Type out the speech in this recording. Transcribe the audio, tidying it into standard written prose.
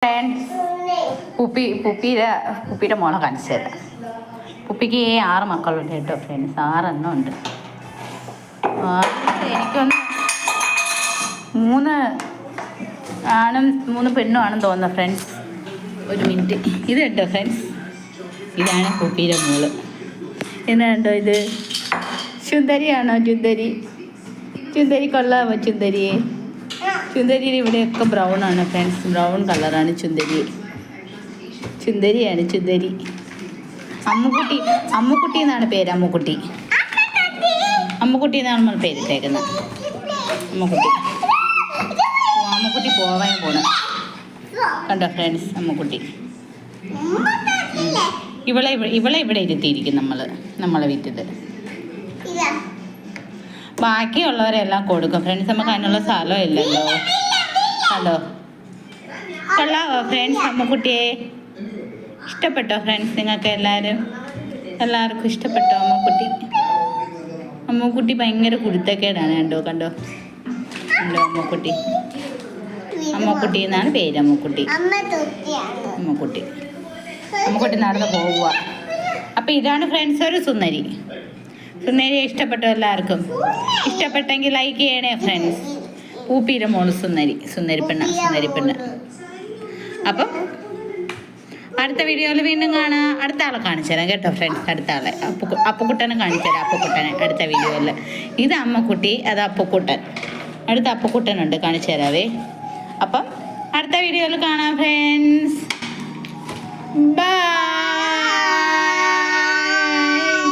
Friends പുപ്പിയുടെ മോളെ കാണിച്ചു തരാം. പുപ്പിക്ക് 6 മക്കളുണ്ട് കേട്ടോ ഫ്രണ്ട്സ്. 6 എണ്ണം ഉണ്ട്. എനിക്കൊന്ന് 3 ആണും 3 പെണ്ണും ആണെന്ന് തോന്നുന്നു ഫ്രണ്ട്സ്. ഒരു മിനിറ്റ്. ഇത് കേട്ടോ ഫ്രണ്ട്സ്, ഇതാണ് പുപ്പിയുടെ മോള്. എന്നാ കണ്ടോ, ഇത് ചുന്ദരിയാണോ? ചുന്ദരി കൊള്ളാമോ? ചുന്ദരിയുടെ ഇവിടെയൊക്കെ ബ്രൗൺ ആണ് ഫ്രണ്ട്സ്. ബ്രൗൺ കളറാണ് ചുന്ദരിയാണ് ചുന്ദരി. അമ്മുക്കുട്ടി എന്നാണ് പേര്. അമ്മുക്കുട്ടി എന്നാണ് നമ്മൾ പേരിട്ടേക്കുന്നത്. അമ്മുക്കുട്ടി പോവാൻ പോണം. കണ്ടോ ഫ്രണ്ട്സ്, അമ്മുക്കുട്ടി ഇവളെ ഇവിടെ ഇരുത്തിയിരിക്കും നമ്മളെ വീട്ടിൽ. ബാക്കിയുള്ളവരെല്ലാം കൊടുക്കും ഫ്രണ്ട്സ്. നമുക്ക് അതിനുള്ള സ്ഥലം ഇല്ലല്ലോ. കണ്ടോ, കൊള്ളാവോ ഫ്രണ്ട്സ്? അമ്മുക്കുട്ടിയെ ഇഷ്ടപ്പെട്ടോ ഫ്രണ്ട്സ്? നിങ്ങൾക്ക് എല്ലാവർക്കും ഇഷ്ടപ്പെട്ടോ അമ്മുക്കുട്ടി ഭയങ്കര കുരുത്തക്കേടാണ്. കണ്ടോ അമ്മുക്കുട്ടി എന്നാണ് പേര്. അമ്മുക്കുട്ടി നടന്ന് പോവുക. അപ്പം ഇതാണ് ഫ്രണ്ട്സ് ഒരു സുന്ദരിയെ ഇഷ്ടപ്പെട്ടോ എല്ലാവർക്കും? ഇഷ്ടപ്പെട്ടെങ്കിൽ ലൈക്ക് ചെയ്യണേ ഫ്രണ്ട്സ്. പൂപ്പിയുടെ മോള് സുന്ദരി പെണ്ണ്. അപ്പം അടുത്ത വീഡിയോയിൽ വീണ്ടും കാണാം. അടുത്ത ആളെ കാണിച്ചു തരാം കേട്ടോ ഫ്രണ്ട്സ്. അടുത്ത ആളെ അപ്പുക്കുട്ടനെ കാണിച്ചു തരാം. അപ്പുക്കുട്ടനെ അടുത്ത വീഡിയോയിൽ. ഇത് അമ്മക്കുട്ടി, അത് അപ്പുക്കുട്ടൻ. അടുത്ത അപ്പുക്കുട്ടനുണ്ട്, കാണിച്ചു തരാവേ. അപ്പം അടുത്ത വീഡിയോയിൽ കാണാം ഫ്രണ്ട്സ്. ബൈ.